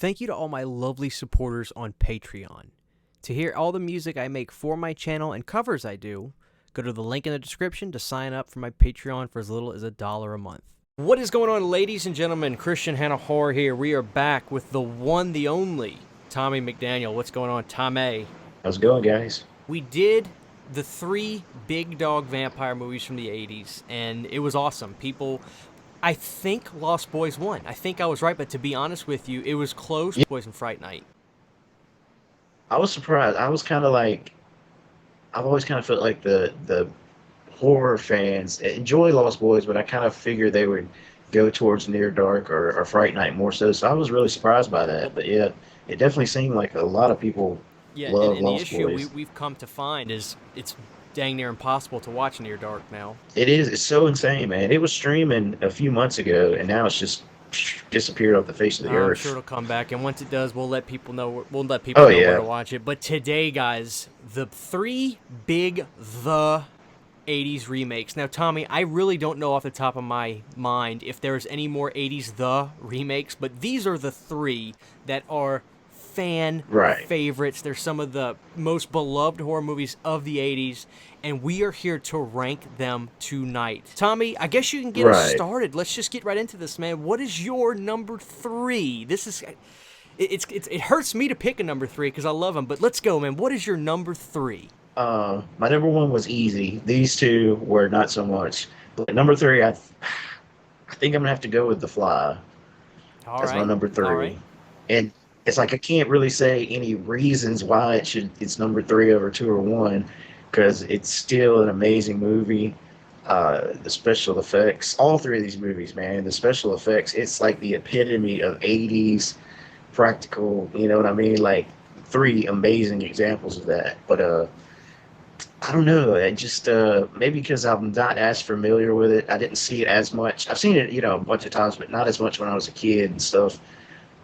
Thank you to all my lovely supporters on Patreon. To hear all the music I make for my channel and covers I do, go to the link in the description to sign up for my Patreon for as little as $1 a month. What is going on, ladies and gentlemen? Christian Hanna Horror here. We are back with the one, the only, Tommy McDaniel. What's going on, Tommy? How's it going, guys? We did the 3 big dog vampire movies from the 80s, and it was awesome. People, I think Lost Boys won. I think I was right, but to be honest with you, it was close. Yeah, Boys and Fright Night. I was surprised. I was kind of like, I've always kind of felt like the horror fans enjoy Lost Boys, but I kind of figured they would go towards Near Dark or Fright Night more so. So I was really surprised by that. But yeah, it definitely seemed like a lot of people Yeah, love and the Lost issue Boys. we've come to find is it's dang near impossible to watch Near Dark now. It is. It's so insane, man. It was streaming a few months ago, and now it's just disappeared off the face of the I'm sure earth. it'll come back, and once it does, we'll let people know. We'll let people Oh know where to yeah, watch it. But today, guys, the 3 big the 80s remakes. Now, Tommy, I really don't know off the top of my mind if there's any more 80s the remakes, but these are the 3 that are fan right, favorites. They're some of the most beloved horror movies of the 80s, and we are here to rank them tonight. Tommy, I guess you can get us right. started. Let's just get right into this, man. What is your number 3? This is it hurts me to pick a number 3 because I love them, but let's go, man. What is your number 3? My number one was easy. These two were not so much. But number three, I think I'm gonna have to go with The Fly All as my right, number all right. three. And it's like I can't really say any reasons why it's number three over two or one, because it's still an amazing movie. The special effects, all three of these movies, man, the special effects, it's like the epitome of 80s practical, you know what I mean? Like three amazing examples of that. But I don't know. I just maybe because I'm not as familiar with it. I didn't see it as much. I've seen it, a bunch of times, but not as much when I was a kid and stuff.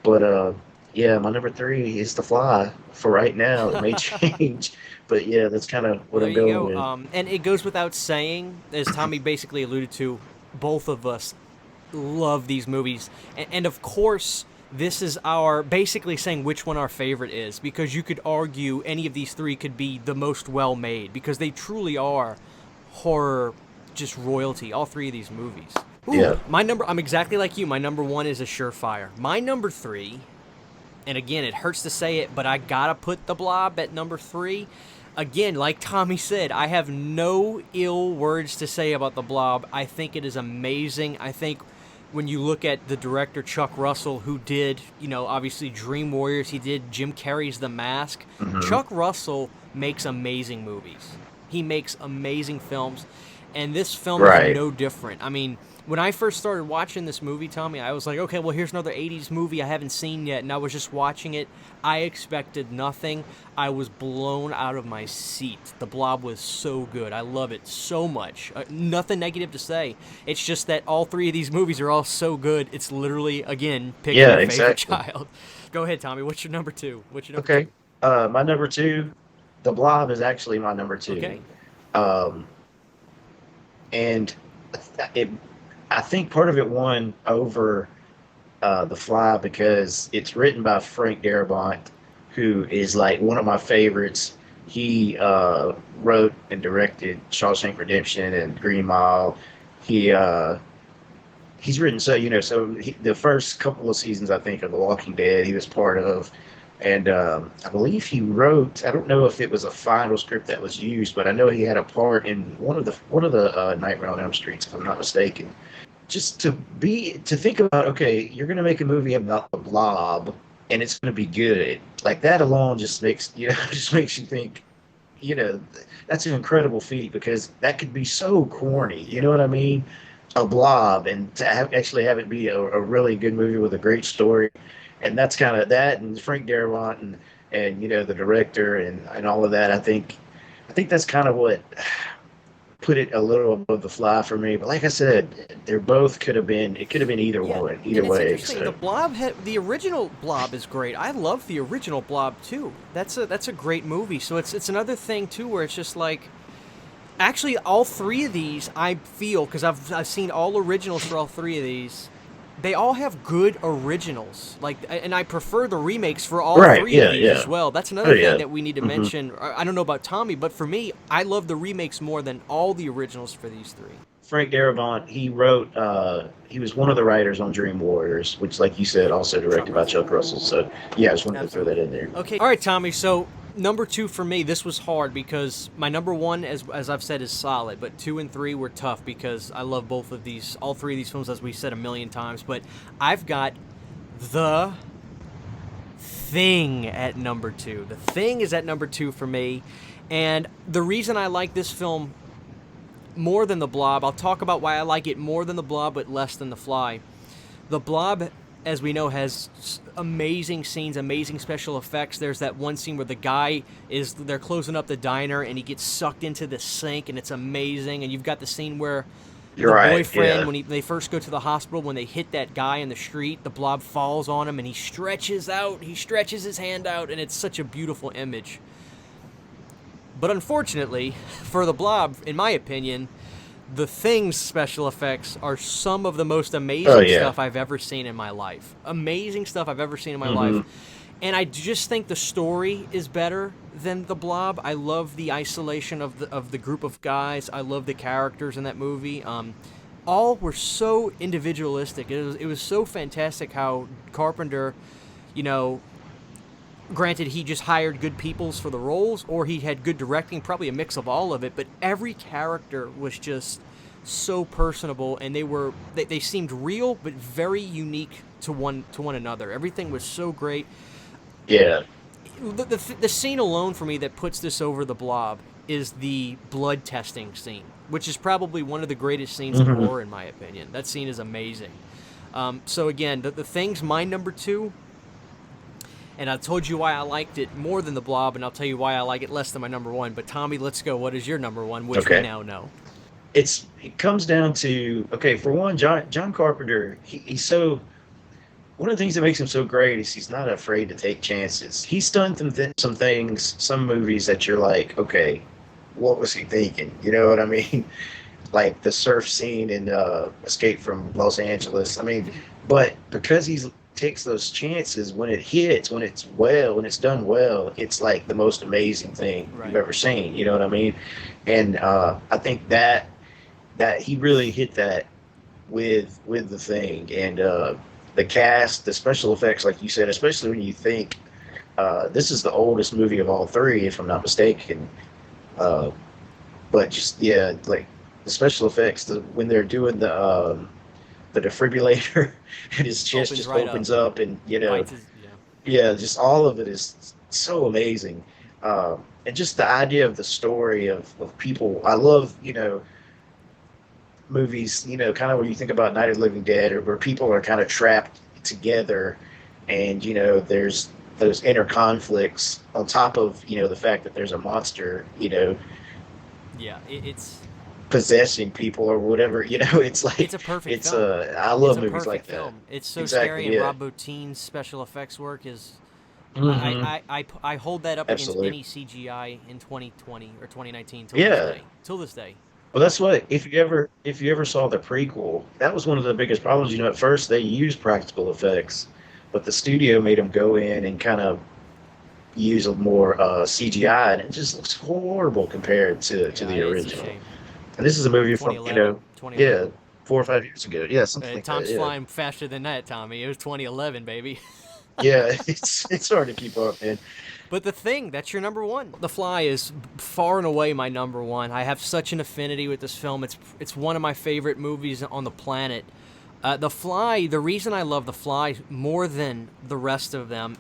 But yeah, my number three is The Fly for right now. It may change, but yeah, that's kind of Well, what there I'm you going go. with. And it goes without saying, as Tommy basically alluded to, both of us love these movies. And of course, this is our basically saying which one our favorite is, because you could argue any of these 3 could be the most well made, because they truly are horror, just royalty, all 3 of these movies. Ooh, Yeah, I'm exactly like you. My number 1 is a surefire. My number 3, and again, it hurts to say it, but I gotta put The Blob at number 3. Again, like Tommy said, I have no ill words to say about The Blob. I think it is amazing. I think when you look at the director Chuck Russell, who did, obviously Dream Warriors, he did Jim Carrey's The Mask. hmm, Chuck Russell makes amazing movies. He makes amazing films, and this film is right. no different. I mean, when I first started watching this movie, Tommy, I was like, okay, well, here's another 80s movie I haven't seen yet, and I was just watching it. I expected nothing. I was blown out of my seat. The Blob was so good. I love it so much. Nothing negative to say. It's just that all 3 of these movies are all so good. It's literally, again, picking Yeah, your favorite exactly. child. Go ahead, Tommy. What's your number 2? What's your number Okay. 2? My number two, The Blob is actually my number two. Okay. Um, and it, I think part of it won over The Fly because it's written by Frank Darabont, who is like one of my favorites. He wrote and directed Shawshank Redemption and Green Mile. He he's written the first couple of seasons I think of The Walking Dead he was part of, and I believe he wrote. I don't know if it was a final script that was used, but I know he had a part in one of the Nightmare on Elm Streets, if I'm not mistaken. Just to think about, okay, you're gonna make a movie about the Blob, and it's gonna be good. Like that alone just makes just makes you think. You know, that's an incredible feat because that could be so corny. You Yeah. know what I mean? A blob, and to actually have it be a really good movie with a great story, and that's kind of that. And Frank Darabont and the director and all of that. I think that's kind of what put it a little above the Fly for me. But like I said, they're both could have been. It could have been either Yeah, one, and either it's way. interesting. So The original Blob is great. I love the original Blob too. That's a great movie. So it's another thing too where it's just like, actually all 3 of these I feel, because I've seen all originals for all 3 of these. they all have good originals. Like, and I prefer the remakes for all Right. three of Yeah. these Yeah. as well. That's Oh another thing yeah. that we need to Hmm. mention. I don't know about Tommy, but for me, I love the remakes more than all the originals for these three. Frank Darabont, he wrote. He was one of the writers on Dream Warriors, which, like you said, also Chuck directed by Russell. Chuck Russell. So yeah, I just wanted to throw that Absolutely. in there. Okay. All right, Tommy. So number two for me, this was hard because my number one, as I've said, is solid, but two and three were tough because I love both of these, all three of these films, as we said a million times. But I've got The Thing at number two. The Thing is at number two for me, and the reason I like this film more than The Blob, I'll talk about why I like it more than The Blob but less than The Fly. The Blob, as we know, has amazing scenes, amazing special effects. There's that one scene where the guy they're closing up the diner and he gets sucked into the sink, and it's amazing. And you've got the scene where You're the right. boyfriend, Yeah. when they first go to the hospital, when they hit that guy in the street, the Blob falls on him and he stretches his hand out, and it's such a beautiful image. But unfortunately, for the Blob, in my opinion, the Thing's special effects are some of the most Oh amazing yeah. stuff I've ever seen in my life. Amazing stuff I've ever seen in my Hmm. life. And I just think the story is better than The Blob. I love the isolation of the group of guys. I love the characters in that movie. All were so individualistic. It was so fantastic how Carpenter, you know, granted, he just hired good peoples for the roles, or he had good directing, probably a mix of all of it, but every character was just so personable, and they seemed real but very unique to one another. Everything was so great. Yeah. The scene alone for me that puts this over The Blob is the blood testing scene, which is probably one of the greatest scenes in Hmm. horror, in my opinion. That scene is amazing. So again, the Thing's my number two. And I told you why I liked it more than The Blob, and I'll tell you why I like it less than my number one. But Tommy, let's go. What is your number one, which we Okay. now know? It comes down to, okay, for one, John Carpenter. He's so, one of the things that makes him so great is he's not afraid to take chances. He's done some things, some movies that you're like, okay, what was he thinking? You know what I mean? Like the surf scene in Escape from Los Angeles. I mean, but because he's takes those chances, when it hits, when it's done well, it's like the most amazing thing you've Right. ever seen. You know what I mean? And I think that he really hit that with the thing, and the cast, the special effects, like you said, especially when you think this is the oldest movie of all three, if I'm not mistaken. Uh, but just yeah, like the special effects, when they're doing the defibrillator and his chest Opens just right up. opens up, and Bites his, yeah. yeah, just all of it is so amazing. And just the idea of the story of people. I love, movies, kind of where you think about Night of the Living Dead, or where people are kind of trapped together, and there's those inner conflicts on top of the fact that there's a monster, Yeah, it's possessing people or whatever. It's it's like a perfect it's film. I It's love a movies like perfect that. film. It's so scary, Exactly. and Yeah. Rob Bottin's special effects work is. Hmm. I hold that up against Absolutely. any CGI in 2020 or 2019 till this Yeah. day. Till this day. Well, that's what, if you ever saw the prequel, that was one of the biggest problems. At first they used practical effects, but the studio made them go in and kind of use a more CGI, and it just looks horrible compared to Yeah, the it's a original. shame. And this is a movie from 2011. yeah, 2011. 4 or 5 years ago. Yeah, something like that. Time's Yeah, flying faster than that, Tommy. It was 2011, baby. yeah. It's hard to keep up, man. But The Thing, that's your number one. The Fly is far and away my number one. I have such an affinity with this film. It's one of my favorite movies on the planet. The Fly, the reason I love The Fly more than the rest of them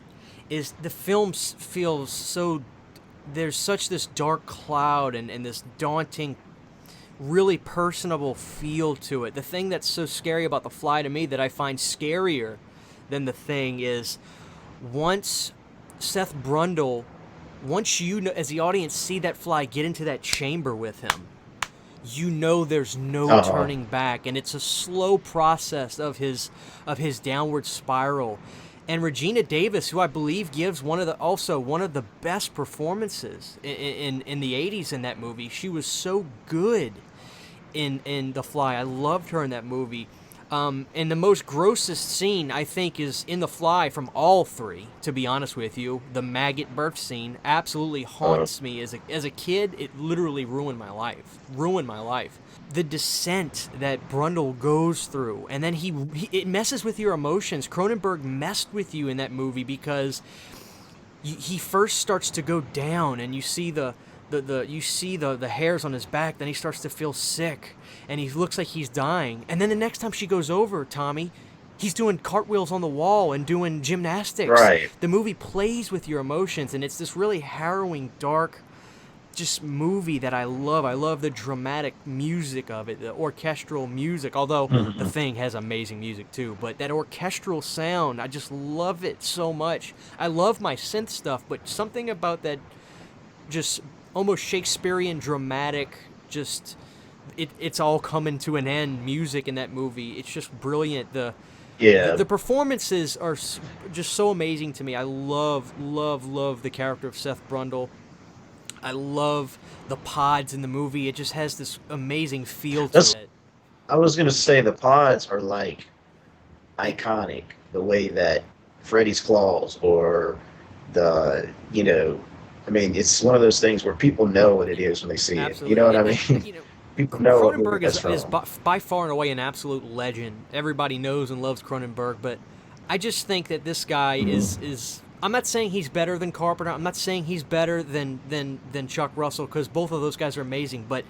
is the film feels so, there's such this dark cloud and this daunting, really personable feel to it. The thing that's so scary about The Fly to me, that I find scarier than The Thing, is once Seth Brundle, once as the audience, see that fly get into that chamber with him, there's no Uh-huh. turning back, and it's a slow process of his downward spiral. And Regina Davis, who I believe gives one of the best performances in the 80's in that movie, she was so good in The Fly. I loved her in that movie. And the most grossest scene, I think, is in The Fly from all three, to be honest with you. The maggot birth scene absolutely haunts me. As a kid, it literally ruined my life. Ruined my life. The descent that Brundle goes through, and then it messes with your emotions. Cronenberg messed with you in that movie because he first starts to go down, and you see the hairs on his back. Then he starts to feel sick, and he looks like he's dying. And then the next time she goes over, Tommy, he's doing cartwheels on the wall and doing gymnastics. Right. The movie plays with your emotions, and it's this really harrowing, dark, just movie that I love. I love the dramatic music of it, the orchestral music, although The Thing has amazing music too, but that orchestral sound, I just love it so much. I love my synth stuff, but something about that just almost Shakespearean dramatic, just it's all coming to an end music in that movie. It's just brilliant. The performances are just so amazing to me. I love the character of Seth Brundle. I love the pods in the movie. It just has this amazing feel to it. I was gonna say the pods are like iconic, the way that Freddy's claws or I mean, it's one of those things where people know what it is when they see Absolutely. it. You know what I mean? People know Cronenberg what is by far and away an absolute legend. Everybody knows and loves Cronenberg, but I just think that this guy is. I'm not saying he's better than Carpenter. I'm not saying he's better than Chuck Russell, because both of those guys are amazing. But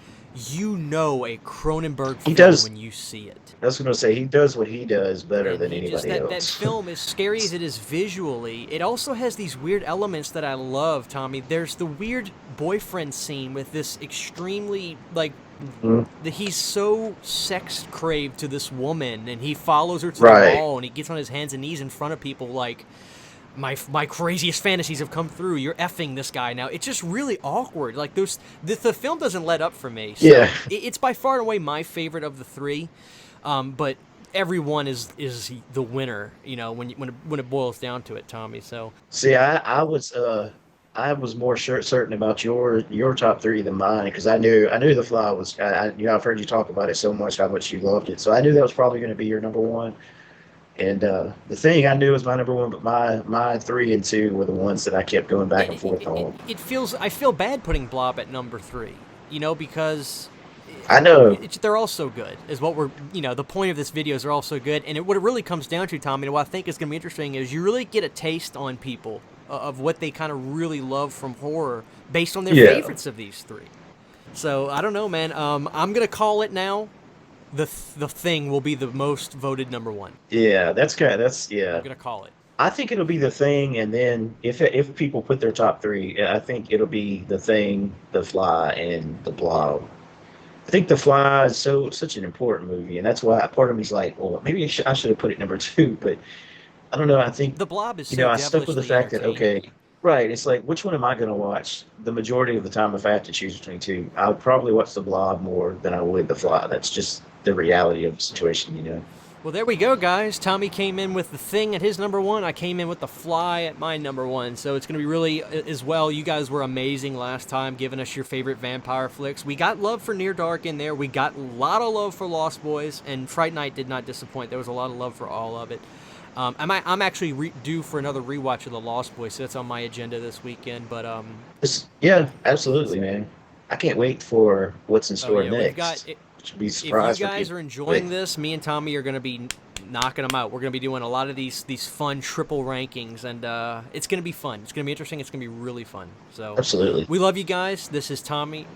you know a Cronenberg film when you see it. I was going to say, he does what he does better than anybody else. That film, as scary as it is visually, it also has these weird elements that I love, Tommy. There's the weird boyfriend scene with this extremely, he's so sex-craved to this woman, and he follows her to the mall, and he gets on his hands and knees in front of people like, my craziest fantasies have come through. You're effing this guy now. It's just really awkward. Like the film doesn't let up for me. So it's by far and away my favorite of the three. But everyone is the winner. You know, when it boils down to it, Tommy. So see, I was more certain about your top three than mine, because I knew The Fly was. I've heard you talk about it so much, how much you loved it. So I knew that was probably going to be your number one. And The Thing I knew was my number one, but my 3 and 2 were the ones that I kept going back and forth on. I feel bad putting Blob at number 3, because I know they're all so good. Is what we're the point of this video is they're all so good. And what it really comes down to, Tommy, and what I think is going to be interesting is you really get a taste on people of what they kind of really love from horror based on their favorites of these 3. So I don't know, man. I'm gonna call it now. The Thing will be the most voted number 1. Yeah, I'm gonna call it. I think it'll be The Thing, and then if people put their top 3, I think it'll be The Thing, The Fly, and The Blob. I think The Fly is such an important movie, and that's why part of me's like, well, maybe I should have put it number 2, but I don't know. I think The Blob is so I stuck with the fact that right, it's like, which one am I going to watch? The majority of the time, if I have to choose between 2, I would probably watch The Blob more than I would The Fly. That's just the reality of the situation, Well, there we go, guys. Tommy came in with The Thing at his number 1. I came in with The Fly at my number 1. So it's going to be really as well. You guys were amazing last time, giving us your favorite vampire flicks. We got love for Near Dark in there. We got a lot of love for Lost Boys, and Fright Night did not disappoint. There was a lot of love for all of it. I'm actually due for another rewatch of The Lost Boys, so that's on my agenda this weekend. But yeah, absolutely, man. I can't wait for what's in store next. Be surprised if you guys are enjoying this, me and Tommy are going to be knocking them out. We're going to be doing a lot of these fun triple rankings, and it's going to be fun. It's going to be interesting. It's going to be really fun. So absolutely, we love you guys. This is Tommy.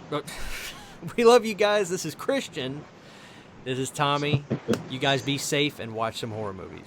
We love you guys. This is Christian. This is Tommy. You guys be safe and watch some horror movies.